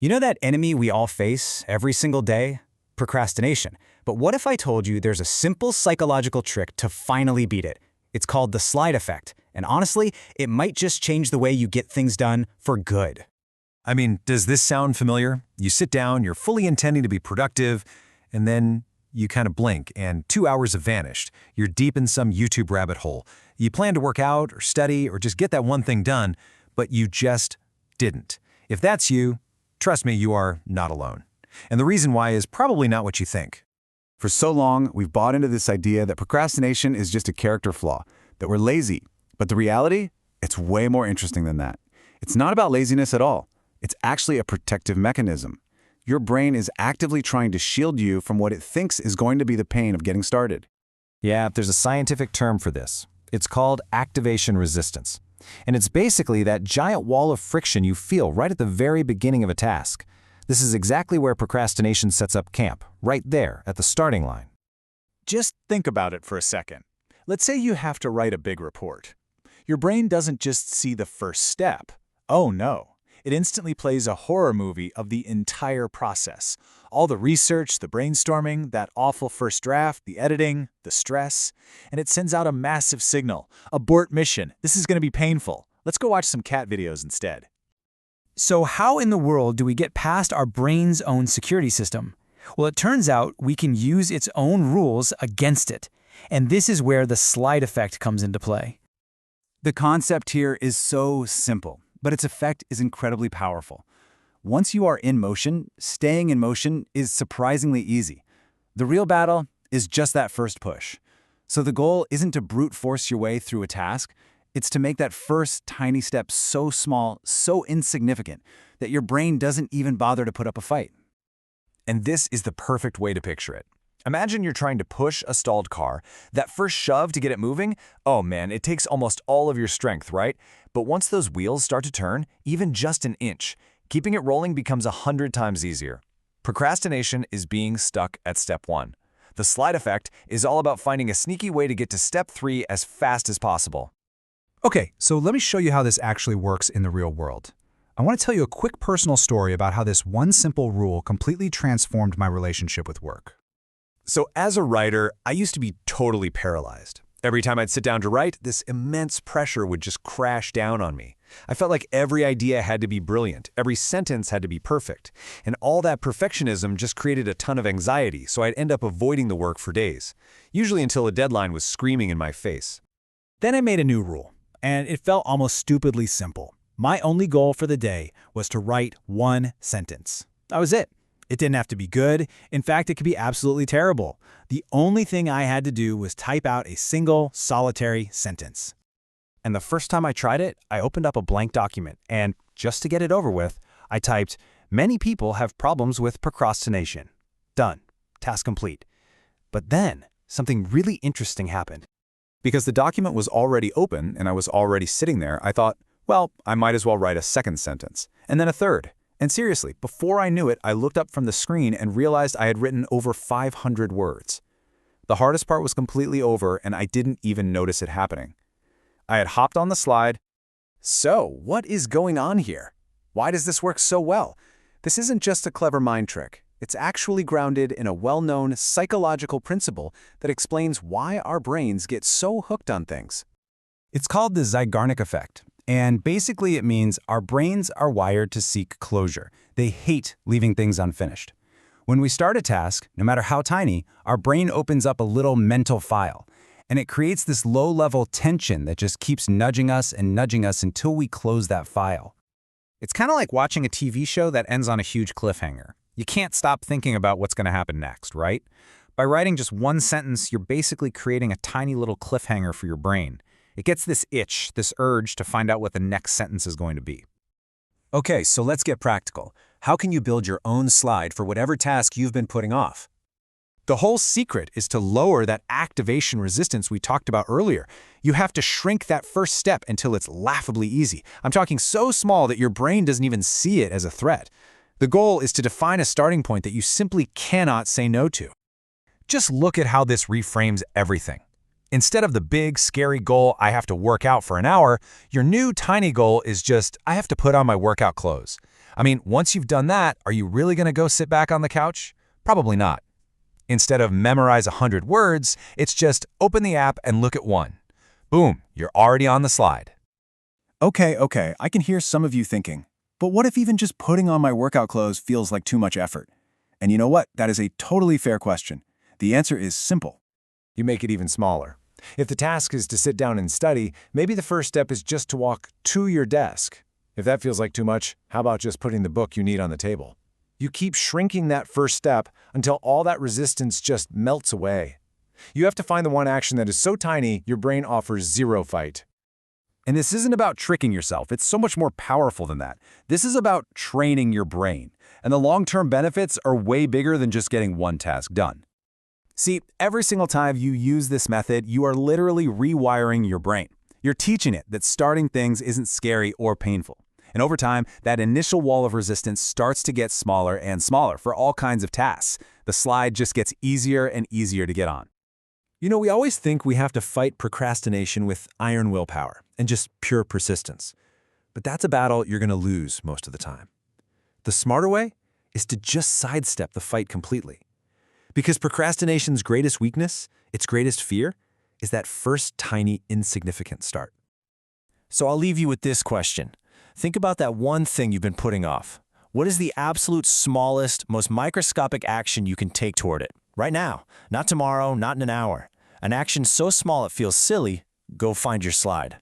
You know that enemy we all face every single day? Procrastination. But what if I told you there's a simple psychological trick to finally beat it? It's called the slide effect, and honestly, it might just change the way you get things done for good. I mean, does this sound familiar? You sit down, you're fully intending to be productive, and then you kind of blink and 2 hours have vanished. You're deep in some YouTube rabbit hole. You plan to work out or study or just get that one thing done, but you just didn't. If that's you, trust me, you are not alone. And the reason why is probably not what you think. For so long, we've bought into this idea that procrastination is just a character flaw, that we're lazy. But the reality? It's way more interesting than that. It's not about laziness at all. It's actually a protective mechanism. Your brain is actively trying to shield you from what it thinks is going to be the pain of getting started. Yeah, there's a scientific term for this. It's called activation resistance. And it's basically that giant wall of friction you feel right at the very beginning of a task. This is exactly where procrastination sets up camp, right there at the starting line. Just think about it for a second. Let's say you have to write a big report. Your brain doesn't just see the first step. Oh no. It instantly plays a horror movie of the entire process. All the research, the brainstorming, that awful first draft, the editing, the stress. And it sends out a massive signal. Abort mission. This is going to be painful. Let's go watch some cat videos instead. So how in the world do we get past our brain's own security system? Well, it turns out we can use its own rules against it. And this is where the slide effect comes into play. The concept here is so simple, but its effect is incredibly powerful. Once you are in motion, staying in motion is surprisingly easy. The real battle is just that first push. So the goal isn't to brute force your way through a task. It's to make that first tiny step so small, so insignificant, that your brain doesn't even bother to put up a fight. And this is the perfect way to picture it. Imagine you're trying to push a stalled car. That first shove to get it moving, oh man, it takes almost all of your strength, right? But once those wheels start to turn, even just an inch, keeping it rolling becomes 100 times easier. Procrastination is being stuck at step 1. The slide effect is all about finding a sneaky way to get to step 3 as fast as possible. Okay, so let me show you how this actually works in the real world. I want to tell you a quick personal story about how this one simple rule completely transformed my relationship with work. So as a writer, I used to be totally paralyzed. Every time I'd sit down to write, this immense pressure would just crash down on me. I felt like every idea had to be brilliant, every sentence had to be perfect, and all that perfectionism just created a ton of anxiety, so I'd end up avoiding the work for days, usually until a deadline was screaming in my face. Then I made a new rule, and it felt almost stupidly simple. My only goal for the day was to write one sentence. That was it. It didn't have to be good. In fact, it could be absolutely terrible. The only thing I had to do was type out a single, solitary sentence. And the first time I tried it, I opened up a blank document, and just to get it over with, I typed, "Many people have problems with procrastination." Done. Task complete. But then, something really interesting happened. Because the document was already open and I was already sitting there, I thought, well, I might as well write a second sentence, and then a third. And seriously, before I knew it, I looked up from the screen and realized I had written over 500 words. The hardest part was completely over, and I didn't even notice it happening. I had hopped on the slide. So, what is going on here? Why does this work so well? This isn't just a clever mind trick. It's actually grounded in a well-known psychological principle that explains why our brains get so hooked on things. It's called the Zeigarnik effect. And basically it means our brains are wired to seek closure. They hate leaving things unfinished. When we start a task, no matter how tiny, our brain opens up a little mental file. And it creates this low-level tension that just keeps nudging us until we close that file. It's kind of like watching a TV show that ends on a huge cliffhanger. You can't stop thinking about what's going to happen next, right? By writing just one sentence, you're basically creating a tiny little cliffhanger for your brain. It gets this itch, this urge to find out what the next sentence is going to be. Okay, so let's get practical. How can you build your own slide for whatever task you've been putting off? The whole secret is to lower that activation resistance we talked about earlier. You have to shrink that first step until it's laughably easy. I'm talking so small that your brain doesn't even see it as a threat. The goal is to define a starting point that you simply cannot say no to. Just look at how this reframes everything. Instead of the big, scary goal, I have to work out for an hour, your new tiny goal is just, I have to put on my workout clothes. I mean, once you've done that, are you really going to go sit back on the couch? Probably not. Instead of memorize 100 words, it's just open the app and look at one. Boom, you're already on the slide. Okay, I can hear some of you thinking, but what if even just putting on my workout clothes feels like too much effort? And you know what? That is a totally fair question. The answer is simple. You make it even smaller. If the task is to sit down and study, maybe the first step is just to walk to your desk. If that feels like too much, how about just putting the book you need on the table? You keep shrinking that first step until all that resistance just melts away. You have to find the one action that is so tiny, your brain offers zero fight. And this isn't about tricking yourself. It's so much more powerful than that. This is about training your brain. And the long-term benefits are way bigger than just getting one task done. See, every single time you use this method, you are literally rewiring your brain. You're teaching it that starting things isn't scary or painful. And over time, that initial wall of resistance starts to get smaller and smaller for all kinds of tasks. The slide just gets easier and easier to get on. You know, we always think we have to fight procrastination with iron willpower and just pure persistence. But that's a battle you're going to lose most of the time. The smarter way is to just sidestep the fight completely. Because procrastination's greatest weakness, its greatest fear, is that first tiny, insignificant start. So I'll leave you with this question. Think about that one thing you've been putting off. What is the absolute smallest, most microscopic action you can take toward it? Right now. Not tomorrow, not in an hour. An action so small it feels silly, go find your slide.